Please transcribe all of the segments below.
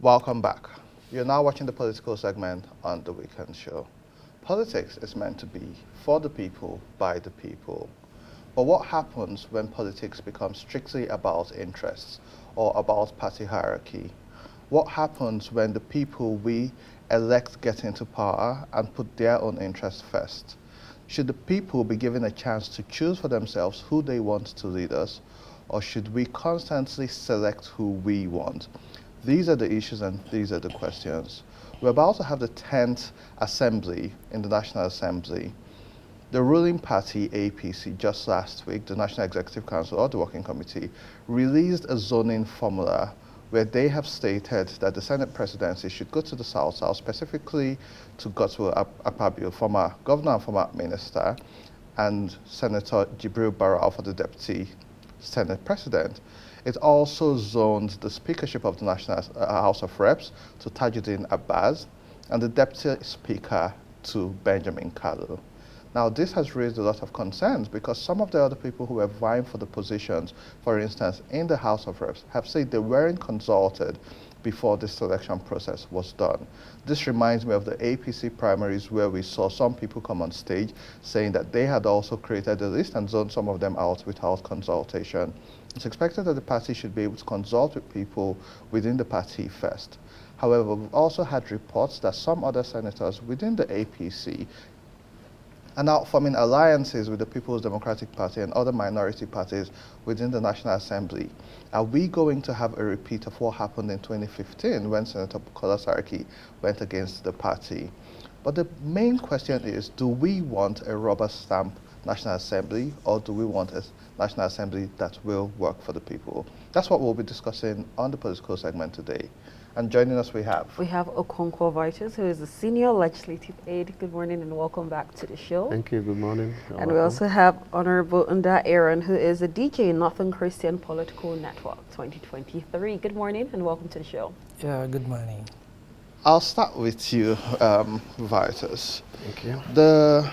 Welcome back. You're now watching the political segment on The Weekend Show. Politics is meant to be for the people, by the people. But what happens when politics becomes strictly about interests or about party hierarchy? What happens when the people we elect get into power and put their own interests first? Should the people be given a chance to choose for themselves who they want to lead us, or should we constantly select who we want? These are the issues and these are the questions. We're about to have the 10th assembly in the National Assembly. The ruling party, APC, just last week, the National Executive Council or the Working Committee, released a zoning formula where they have stated that the Senate presidency should go to the South, specifically to Godswill Akpabio, former governor and former minister, and Senator Jibril Barrow for the deputy Senate president. It also zoned the speakership of the National House of Reps to Tajuddin Abbas and the deputy speaker to Benjamin Kalu. Now, this has raised a lot of concerns because some of the other people who were vying for the positions, for instance, in the House of Reps, have said they weren't consulted before this selection process was done. This reminds me of the APC primaries where we saw some people come on stage saying that they had also created a list and zoned some of them out without consultation. It's expected that the party should be able to consult with people within the party first. However, we've also had reports that some other senators within the APC are now forming alliances with the People's Democratic Party and other minority parties within the National Assembly. Are we going to have a repeat of what happened in 2015 when Senator Bukola Saraki went against the party? But the main question is, do we want a rubber stamp National Assembly, or do we want a National Assembly that will work for the people? That's what we'll be discussing on the political segment today. And joining us we have Okonkwo Vitus, who is a senior legislative aide. Good morning and welcome back to the show. Thank you, good morning. And we also have Honorable Nda Aaron, who is a DJ in Northern Christian Political Network 2023. Good morning and welcome to the show. Yeah, good morning. I'll start with you, Vitus. Thank you. The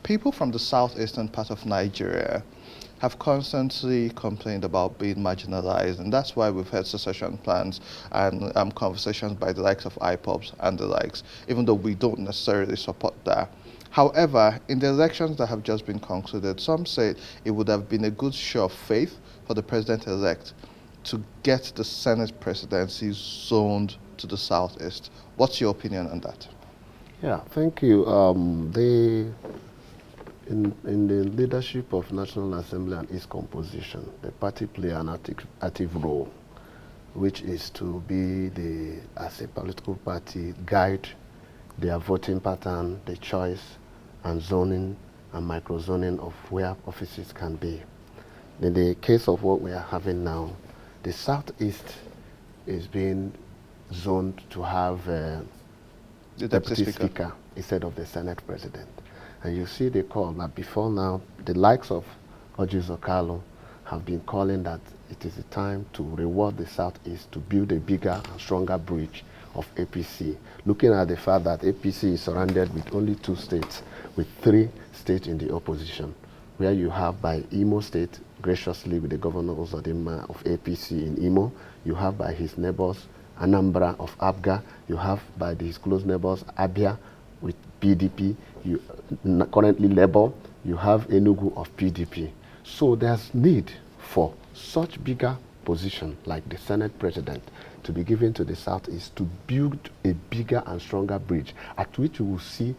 people from the southeastern part of Nigeria have constantly complained about being marginalized, and that's why we've had secession plans and conversations by the likes of IPOBs and the likes, even though we don't necessarily support that. However, in the elections that have just been concluded, some say it would have been a good show of faith for the president-elect to get the Senate presidency zoned to the southeast. What's your opinion on that? Yeah, thank you. In the leadership of National Assembly and its composition, the party play an active role, which is to be as a political party, guide their voting pattern, the choice and zoning and microzoning of where offices can be. In the case of what we are having now, the Southeast is being zoned to have the deputy speaker instead of the Senate president. And you see the call that before now, the likes of Orji Zokalo have been calling that it is the time to reward the Southeast to build a bigger and stronger bridge of APC. Looking at the fact that APC is surrounded with only 2 states, with 3 states in the opposition, where you have by Imo State, graciously with the governor Uzodimma of APC in Imo, you have by his neighbors Anambra of ABGA, you have by his close neighbors Abia with PDP, currently Labour, you have Enugu of PDP. So there's need for such bigger position like the Senate president to be given to the Southeast to build a bigger and stronger bridge at which you will see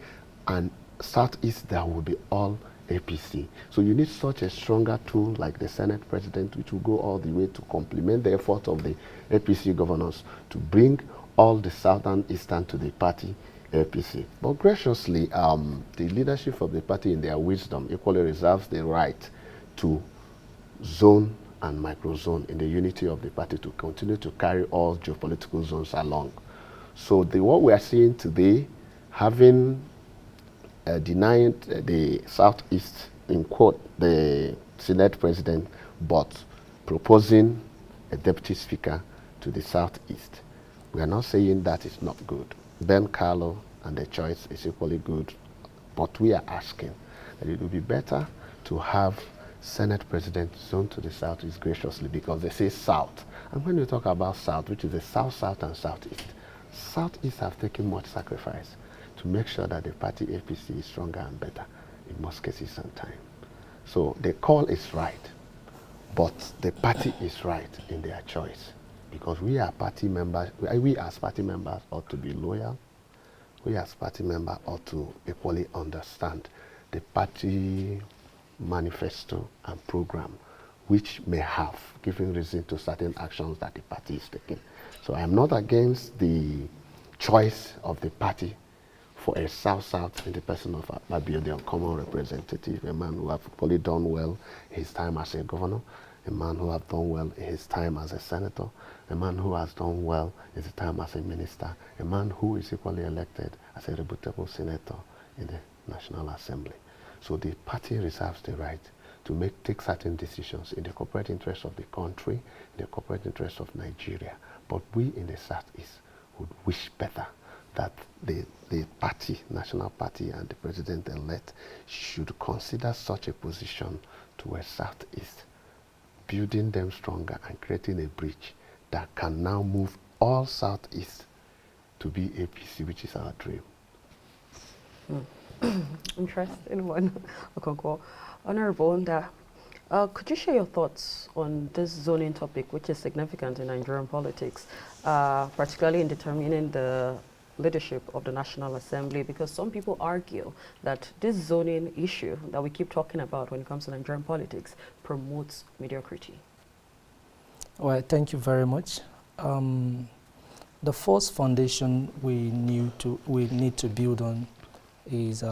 an Southeast that will be all APC. So you need such a stronger tool like the Senate president, which will go all the way to complement the effort of the APC governors to bring all the Southern Eastern to the party APC. But graciously, the leadership of the party in their wisdom equally reserves the right to zone and microzone in the unity of the party to continue to carry all geopolitical zones along. So what we are seeing today, having denied the Southeast, in quote, the Senate president, but proposing a deputy speaker to the Southeast. We are not saying that is not good. Ben Carlo and the choice is equally good, but we are asking that it would be better to have Senate President zoned to the southeast graciously because they say south. And when you talk about south, which is the south, south, and southeast, southeast have taken much sacrifice to make sure that the party APC is stronger and better in most cases and time. So the call is right, but the party is right in their choice because we are party members. We as party members ought to be loyal. We as party members ought to equally understand the party manifesto and program, which may have given reason to certain actions that the party is taking. So I am not against the choice of the party for a South-South in the person of Abiodun, the uncommon representative, a man who has probably done well in his time as a governor, a man who has done well in his time as a senator, a man who has done well in his time as a minister, a man who is equally elected as a rebuttable senator in the National Assembly. So the party reserves the right to take certain decisions in the corporate interest of the country, in the corporate interest of Nigeria. But we in the Southeast would wish better that the party, national party, and the president-elect should consider such a position towards Southeast, building them stronger and creating a bridge that can now move all Southeast to be APC, which is our dream. Interesting one. Okonkwo. Honorable Onda, could you share your thoughts on this zoning topic, which is significant in Nigerian politics, particularly in determining the leadership of the National Assembly? Because some people argue that this zoning issue that we keep talking about when it comes to Nigerian politics promotes mediocrity. Well, thank you very much. The first foundation we need to build on is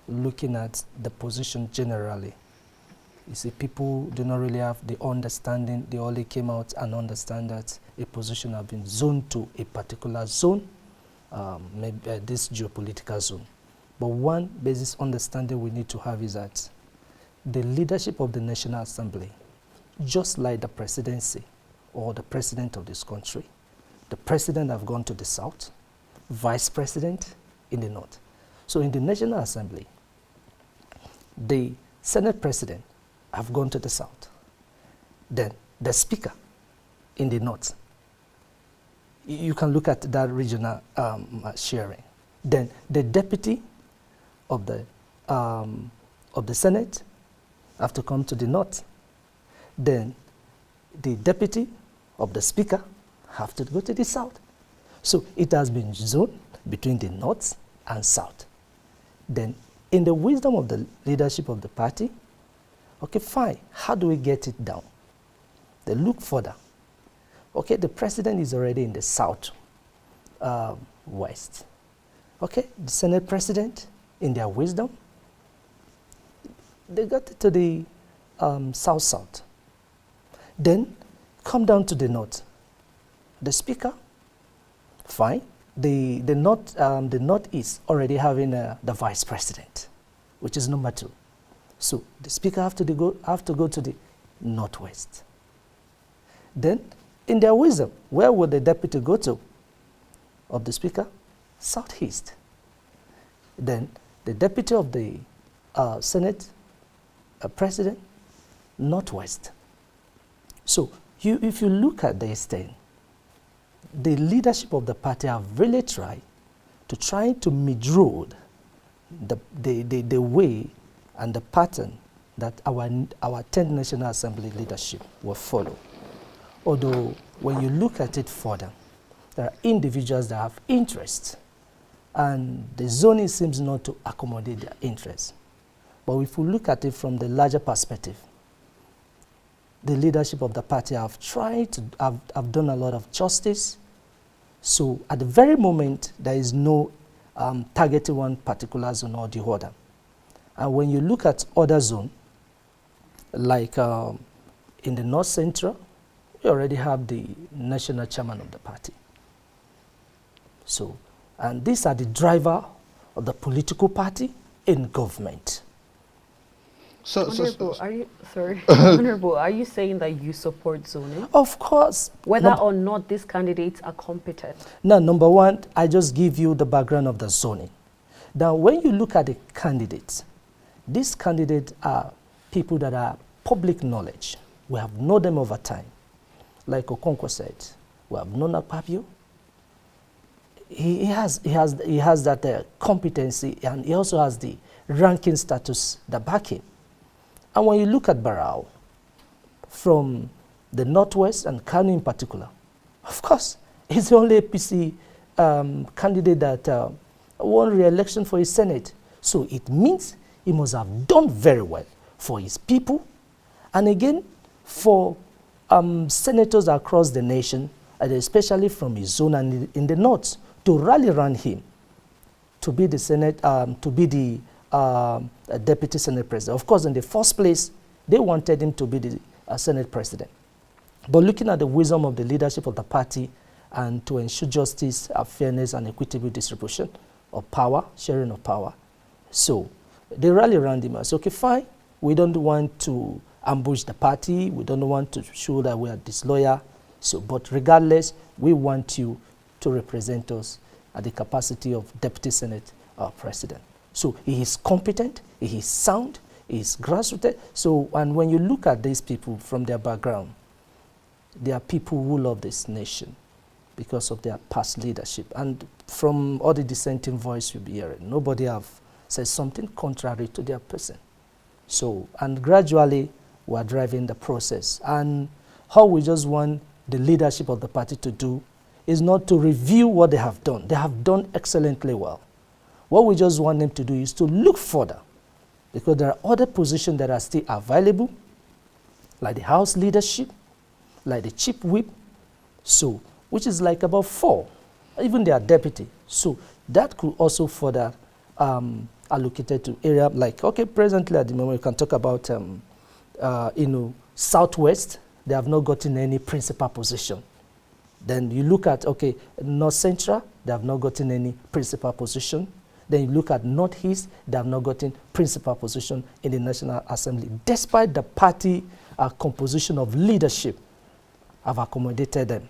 looking at the position generally. You see, people do not really have the understanding. They only came out and understand that a position has been zoned to a particular zone, maybe this geopolitical zone. But one basic understanding we need to have is that the leadership of the National Assembly, just like the presidency or the president of this country, the president have gone to the south, vice president in the north. So in the National Assembly, the Senate president have gone to the south. Then the speaker in the north. You can look at that regional sharing. Then the deputy of the Senate have to come to the north. Then the deputy of the speaker have to go to the south. So it has been zoned between the north and south. Then in the wisdom of the leadership of the party, okay, fine, how do we get it down? They look further. Okay, the president is already in the south west. Okay, the Senate president, in their wisdom, they got to the south-south. Then come down to the north. The speaker, fine. The northeast already having the vice president, which is number 2. So the speaker have to go to the northwest. Then, in their wisdom, where would the deputy go to of the speaker? Southeast. Then the deputy of the Senate president, northwest. So if you look at this thing, the leadership of the party have really tried to mid-road the way and the pattern that our 10th National Assembly leadership will follow. Although, when you look at it further, there are individuals that have interests, and the zoning seems not to accommodate their interests. But if we look at it from the larger perspective, the leadership of the party have done a lot of justice. So at the very moment, there is no targeting one particular zone or the other. And when you look at other zones, like in the North Central, we already have the national chairman of the party. So, and these are the driver of the political party in government. Honorable, Honorable, are you saying that you support zoning? Of course. Whether or not these candidates are competent? No, number one, I just give you the background of the zoning. Now, when you look at the candidates, these candidates are people that are public knowledge. We have known them over time. Like Okonkwo said, we have known Akpabio. He has that competency, and he also has the ranking status that back him. And when you look at Barrow, from the Northwest and Kano in particular, of course, he's the only APC candidate that won re-election for his Senate. So it means he must have done very well for his people, and again, for senators across the nation, and especially from his zone and in the North, to rally around him to be the Senate, to be the Deputy Senate President. Of course, in the first place, they wanted him to be the Senate President. But looking at the wisdom of the leadership of the party and to ensure justice, fairness, and equitable distribution of power, sharing of power, so they rally around him and say, okay, fine, we don't want to ambush the party, we don't want to show that we are disloyal, so, but regardless, we want you to represent us at the capacity of Deputy Senate President. So he is competent, he is sound, he is grassroots. So, and when you look at these people from their background, they are people who love this nation because of their past leadership. And from all the dissenting voice you'll be hearing, nobody have said something contrary to their person. So, and gradually we are driving the process. And how we just want the leadership of the party to do is not to review what they have done. They have done excellently well. What we just want them to do is to look further, because there are other positions that are still available, like the House leadership, like the chief whip, so, which is like about 4, even their deputy. So that could also further allocated to area like, okay, presently at the moment we can talk about, Southwest, they have not gotten any principal position. Then you look at, okay, North Central, they have not gotten any principal position. Then you look at Northeast, they have not gotten principal position in the National Assembly, despite the party composition of leadership have accommodated them.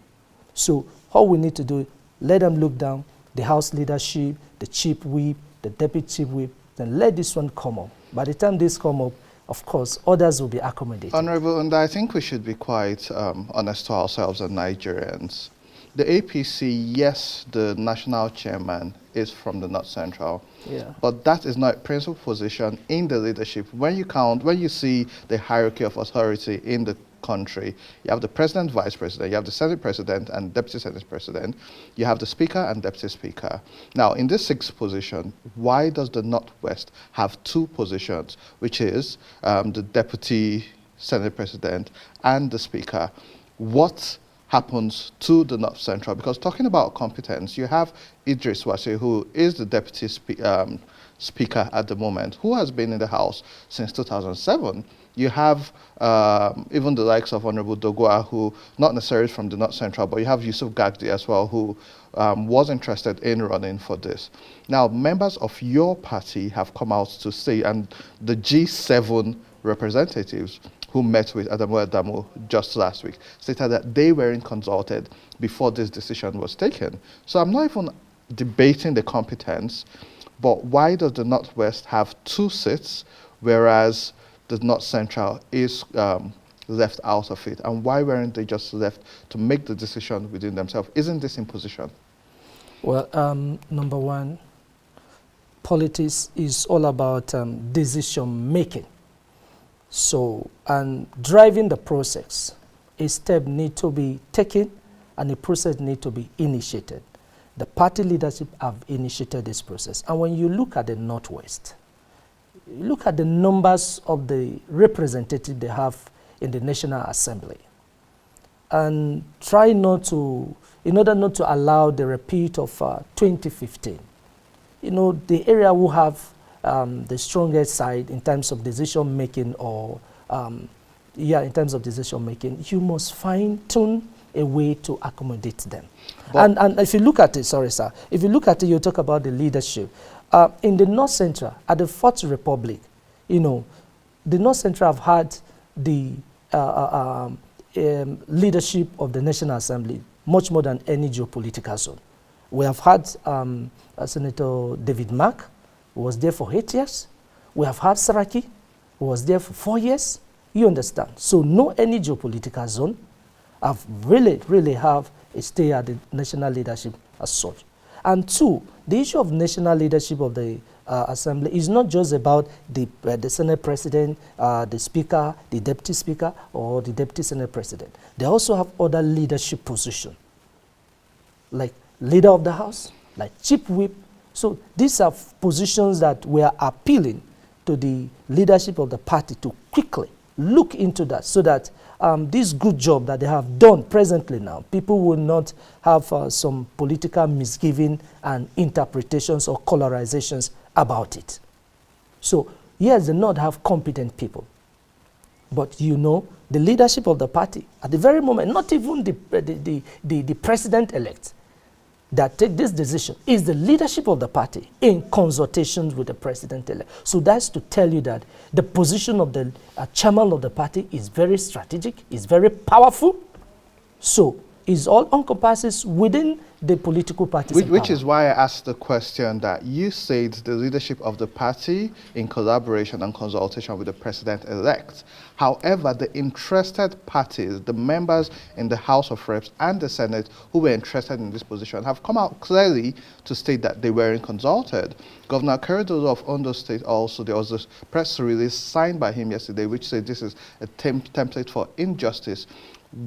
So all we need to do, let them look down, the House leadership, the chief whip, the deputy chief whip, then let this one come up. By the time this come up, of course, others will be accommodated. Honorable, and I think we should be quite honest to ourselves and Nigerians. The APC, yes, the national chairman is from the North Central, Yeah. but that is not a principal position in the leadership. When you see the hierarchy of authority in the country, you have the president, vice president, you have the Senate president and deputy Senate president, you have the speaker and deputy speaker. Now, in this 6th position, why does the Northwest have 2 positions, which is the deputy Senate president and the speaker? What happens to the North Central? Because talking about competence, you have Idris Wase, who is the deputy speaker at the moment, who has been in the House since 2007. You have even the likes of Honorable Dogwa, who not necessarily from the North Central, but you have Yusuf Gagdi as well, who was interested in running for this. Now, members of your party have come out to say, and the G7 representatives who met with Adamu Adamu just last week stated that they weren't consulted before this decision was taken. So I'm not even debating the competence, but why does the Northwest have 2 seats, whereas the North Central is left out of it? And why weren't they just left to make the decision within themselves? Isn't this imposition? Well, number one, politics is all about decision making. So, and driving the process, a step need to be taken and a process need to be initiated. The party leadership have initiated this process. And when you look at the Northwest, you look at the numbers of the representatives they have in the National Assembly, and try not to, in order not to allow the repeat of 2015, the area will have the strongest side in terms of decision making, or in terms of decision making, you must fine-tune a way to accommodate them. And if you look at it, sorry sir, if you look at it, you talk about the leadership. In the North Central, at the 4th Republic, the North Central have had the leadership of the National Assembly much more than any geopolitical zone. We have had Senator David Mark, who was there for 8 years. We have had Saraki, was there for 4 years. You understand? So no any geopolitical zone have really have a stay at the national leadership as such. And two, the issue of national leadership of the assembly is not just about the Senate president, the speaker, the deputy speaker, or the deputy Senate president. They also have other leadership positions, like leader of the house, like chief whip. So these are positions that we are appealing to the leadership of the party to quickly look into that, so that this good job that they have done presently now, people will not have some political misgiving and interpretations or colorizations about it. So yes, they not have competent people, but you know, the leadership of the party at the very moment, not even the president-elect that take this decision, is the leadership of the party in consultations with the president-elect. So that's to tell you that the position of the chairman of the party is very strategic, is very powerful. So it's all encompasses within the political parties. Which is why I asked the question that you said the leadership of the party in collaboration and consultation with the president-elect. However, the interested parties, the members in the House of Reps and the Senate who were interested in this position have come out clearly to state that they weren't consulted. Governor Akeredolu of Ondo State also, there was a press release signed by him yesterday which said this is a template for injustice.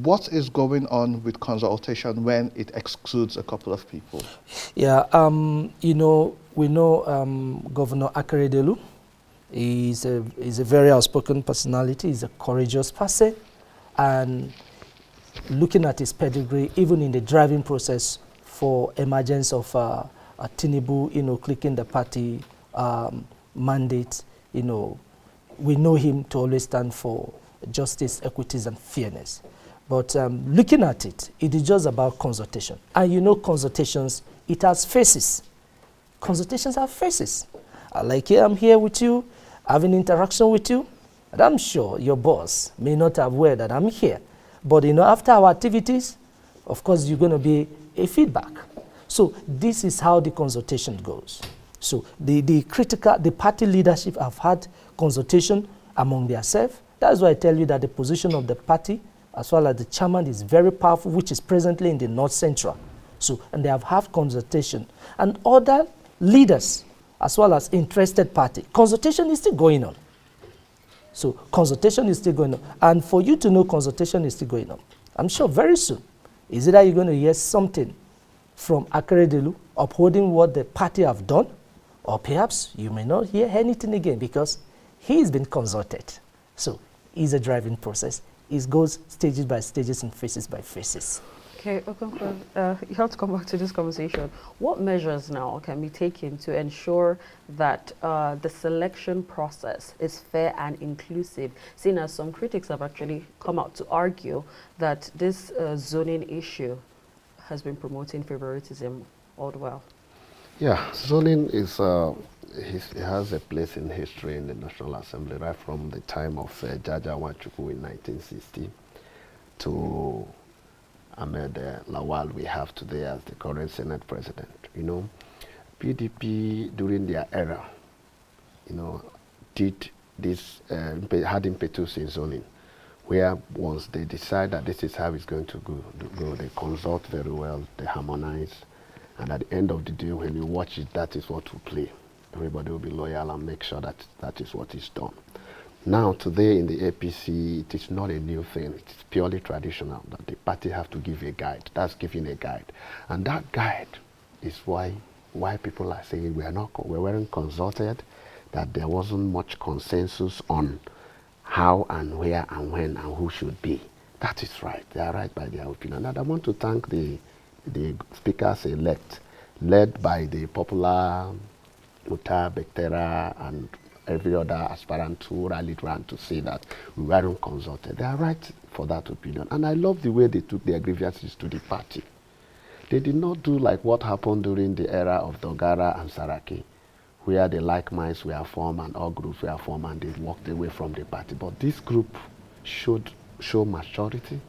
What is going on with consultation when it excludes a couple of people? Yeah, you know, we know Governor Akeredolu is a very outspoken personality. He's a courageous person, and looking at his pedigree, even in the driving process for emergence of Tinubu, you know, clicking the party mandate, you know, we know him to always stand for justice, equity, and fairness. But looking at it, it is just about consultation. And you know, consultations, it has faces. Consultations have faces. Like here, I'm here with you, having interaction with you, and I'm sure your boss may not have aware that I'm here. But you know, after our activities, of course, you're going to be a feedback. So this is how the consultation goes. So the party leadership have had consultation among themselves. That's why I tell you that the position of the party, as well as the chairman, is very powerful, which is presently in the North Central. So, and they have had consultation. And other leaders, as well as interested party, consultation is still going on. So consultation is still going on. And for you to know consultation is still going on, I'm sure very soon, is either you're going to hear something from Akeredolu upholding what the party have done, or perhaps you may not hear anything again because he's been consulted. So it's a driving process. It goes stages by stages and phases by phases. Okay, Okonkwo, you have to come back to this conversation. What measures now can be taken to ensure that the selection process is fair and inclusive, seeing as some critics have actually come out to argue that this zoning issue has been promoting favoritism all the while? Yeah, zoning is it has a place in history in the National Assembly, right from the time of Jaja Nwachukwu in 1960 to Ahmed Lawal we have today as the current Senate President. You know, PDP during their era, you know, did this, had impetus in zoning, where once they decide that this is how it's going to go, they consult very well, they harmonize, and at the end of the day, when you watch it, that is what will play. Everybody will be loyal and make sure that that is what is done. Now, today in the APC, it is not a new thing. It's purely traditional that the party have to give a guide. That's giving a guide. And that guide is why people are saying we weren't consulted, that there wasn't much consensus on how and where and when and who should be. That is right. They are right by their opinion. And I want to thank the speakers-elect, led by the popular Muta, Bektera, and every other aspirant who rallied around to say that we weren't consulted. They are right for that opinion. And I love the way they took their grievances to the party. They did not do like what happened during the era of Dogara and Saraki, where the like minds were formed and all groups were formed and they walked away from the party. But this group should show maturity.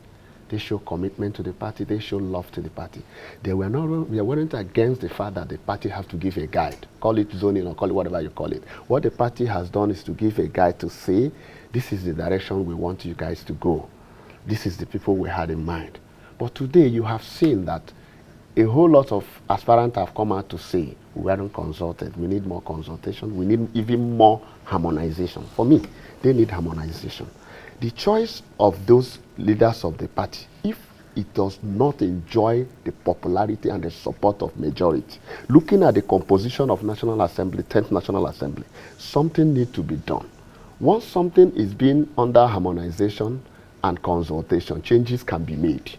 They show commitment to the party. They show love to the party. We weren't against the fact that the party have to give a guide. Call it zoning or call it whatever you call it. What the party has done is to give a guide to say, this is the direction we want you guys to go. This is the people we had in mind. But today you have seen that a whole lot of aspirants have come out to say, we weren't consulted. We need more consultation. We need even more harmonization. For me, they need harmonization. The choice of those leaders of the party, if it does not enjoy the popularity and the support of majority, looking at the composition of National Assembly, 10th National Assembly, something needs to be done. Once something is being under harmonization and consultation, changes can be made.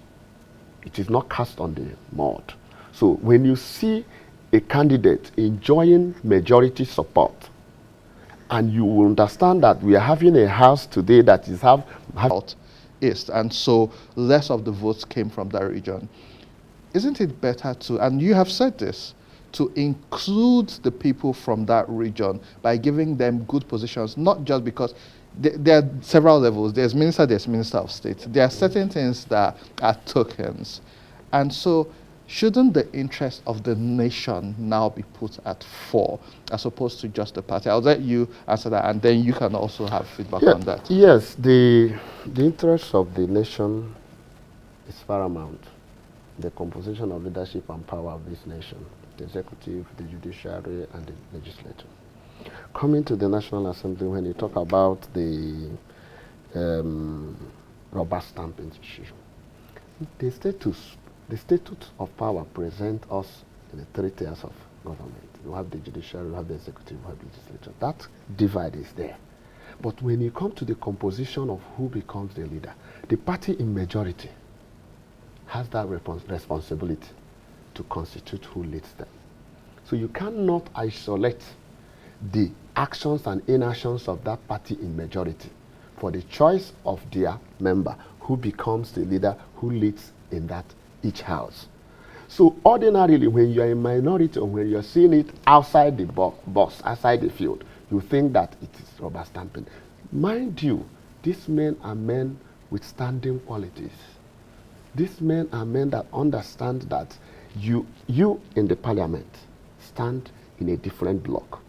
It is not cast on the mud. So when you see a candidate enjoying majority support, and you will understand that we are having a house today that is out east, and so less of the votes came from that region. Isn't it better to, and you have said this, to include the people from that region by giving them good positions, not just because there are several levels. There's minister of state. There are certain things that are tokens. And so shouldn't the interest of the nation now be put at fore as opposed to just the party? I'll let you answer that, and then you can also have feedback on that. Yes, the interest of the nation is paramount. The composition of leadership and power of this nation, the executive, the judiciary, and the legislature. Coming to the National Assembly, when you talk about the rubber stamping issue, the statute of power presents us in the 3 tiers of government. You have the judiciary, you have the executive, you have the legislature. That divide is there. But when you come to the composition of who becomes the leader, the party in majority has that responsibility to constitute who leads them. So you cannot isolate the actions and inactions of that party in majority for the choice of their member who becomes the leader who leads in that each house. So ordinarily, when you are in minority or when you're seeing it outside the box, outside the field, you think that it is rubber stamping. Mind you, these men are men with standing qualities. These men are men that understand that you in the parliament stand in a different block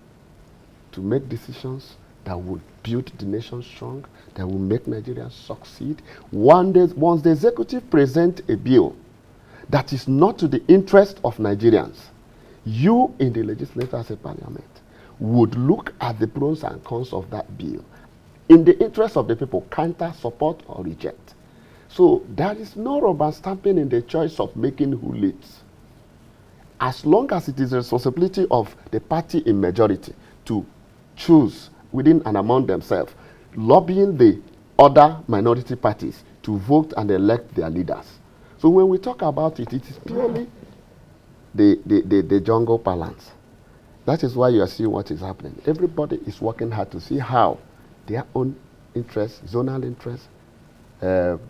to make decisions that will build the nation strong, that will make Nigeria succeed. Once the executive presents a bill that is not to the interest of Nigerians, you in the legislature as a parliament would look at the pros and cons of that bill in the interest of the people, counter, support, or reject. So there is no rubber stamping in the choice of making who leads. As long as it is the responsibility of the party in majority to choose within and among themselves, lobbying the other minority parties to vote and elect their leaders. So when we talk about it, it is purely the jungle balance. That is why you are seeing what is happening. Everybody is working hard to see how their own interests, zonal interests,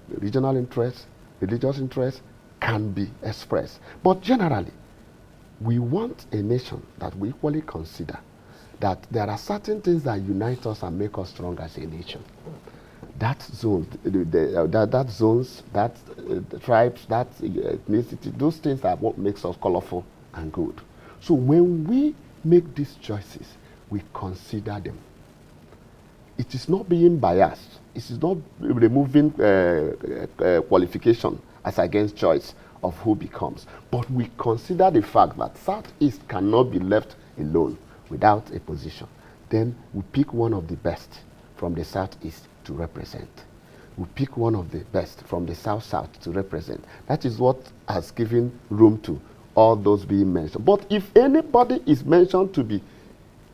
regional interests, religious interests can be expressed. But generally, we want a nation that we equally consider that there are certain things that unite us and make us strong as a nation. That zone, that zones, that tribes, that ethnicity, those things are what makes us colorful and good. So when we make these choices, we consider them. It is not being biased. It is not removing qualification as against choice of who becomes. But we consider the fact that Southeast cannot be left alone without a position. Then we pick one of the best from the Southeast to represent. We pick one of the best from the South-South to represent. That is what has given room to all those being mentioned. But if anybody is mentioned to be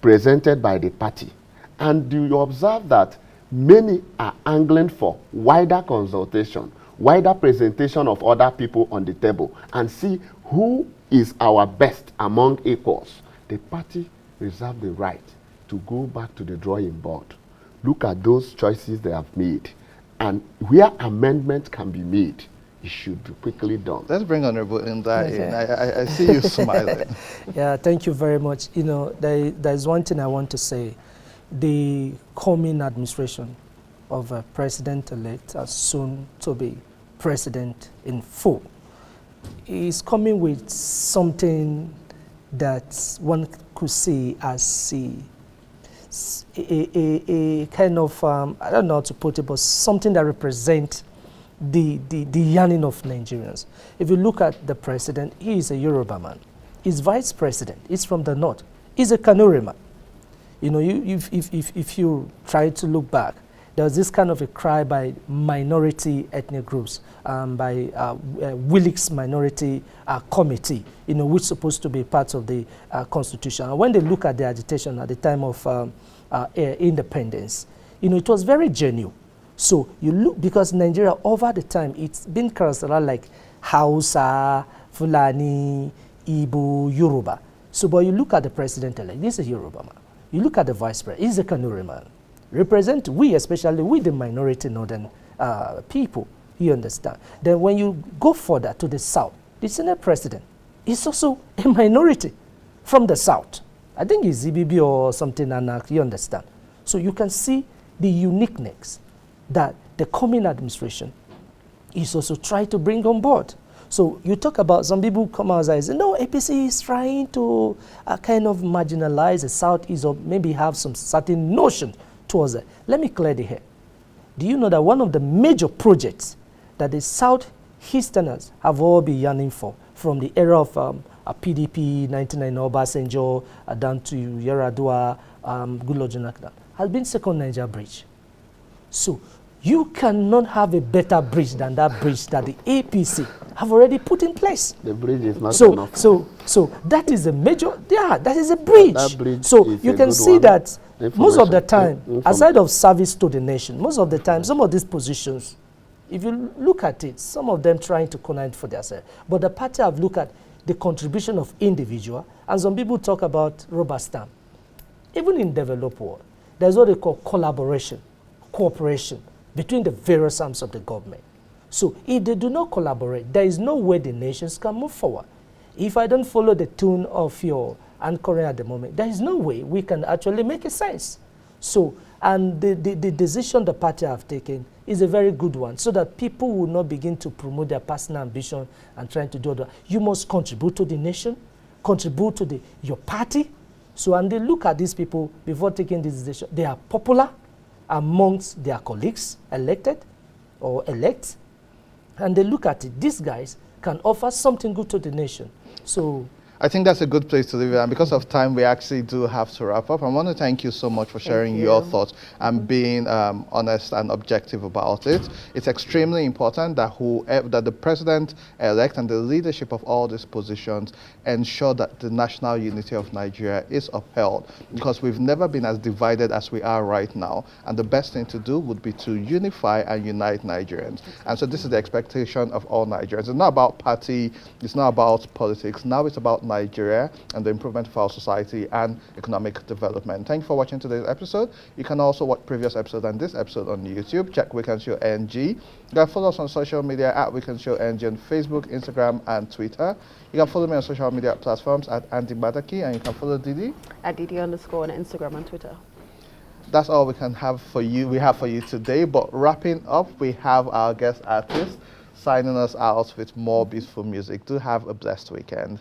presented by the party, and do you observe that many are angling for wider consultation, wider presentation of other people on the table, and see who is our best among equals, the party reserve the right to go back to the drawing board, look at those choices they have made, and where amendment can be made, it should be quickly done. Let's bring Honorable Indah in. I see you smiling. Yeah, thank you very much. You know, there's one thing I want to say. The coming administration of President-elect soon to be president in full is coming with something that one could see as a kind of, I don't know how to put it, but something that represents the yearning of Nigerians. If you look at the president, he is a Yoruba man. His vice president is from the north. He's a Kanuri man. You know, if you try to look back, there was this kind of a cry by minority ethnic groups, by Willick's Minority Committee, you know, which is supposed to be part of the constitution. And when they look at the agitation at the time of independence, you know, it was very genuine. So you look, because Nigeria over the time, it's been characterized like Hausa, Fulani, Igbo, Yoruba. So, but you look at the president-elect, this is a Yoruba man. You look at the vice president, he's a Kanuri man. Represent we, especially we, the minority northern people, you understand. Then when you go further to the south, the Senate president is also a minority from the south. I think he's ZBB or something, and you understand. So you can see the uniqueness that the coming administration is also trying to bring on board. So you talk about some people come out and say, no, APC is trying to kind of marginalize the Southeast or maybe have some certain notion towards it. Let me clear the hair. Do you know that one of the major projects that the Southeasterners have all been yearning for, from the era of PDP, 1999, Obasanjo, down to Yar'Adua, Goodluck Jonathan, has been Second Niger Bridge. So you cannot have a better bridge than that bridge that the APC have already put in place. The bridge is not enough. So that is a major, that is a bridge. That bridge so is you a can good see one. that most of the time, aside of service to the nation, most of the time, some of these positions, if you look at it, some of them trying to connect for themselves. But the party have looked at the contribution of individual, and some people talk about rubber stamp. Even in developed world, there's what they call collaboration, cooperation between the various arms of the government. So if they do not collaborate, there is no way the nations can move forward. If I don't follow the tune of your anchoring at the moment, there is no way we can actually make a sense. So, and the decision the party have taken is a very good one, so that people will not begin to promote their personal ambition and trying to do that. You must contribute to the nation, contribute to your party. So, and they look at these people before taking this decision. They are popular amongst their colleagues, elected or elect, and they look at it. These guys can offer something good to the nation. So I think that's a good place to leave it. And because of time, we actually do have to wrap up. I want to thank you so much for sharing your thoughts and being honest and objective about it. It's extremely important that that the president-elect and the leadership of all these positions ensure that the national unity of Nigeria is upheld, because we've never been as divided as we are right now. And the best thing to do would be to unify and unite Nigerians. And so this is the expectation of all Nigerians. It's not about party, it's not about politics. Now it's about Nigeria and the improvement of our society and economic development. Thank you for watching today's episode. You can also watch previous episodes and this episode on YouTube. Check Weekend Show NG. You can follow us on social media at Weekend Show NG on Facebook, Instagram, and Twitter. You can follow me on social media platforms at Andy Badaki, and you can follow Didi at Didi_ on Instagram and Twitter. That's all we can have for you. We have for you today. But wrapping up, we have our guest artist signing us out with more beautiful music. Do have a blessed weekend.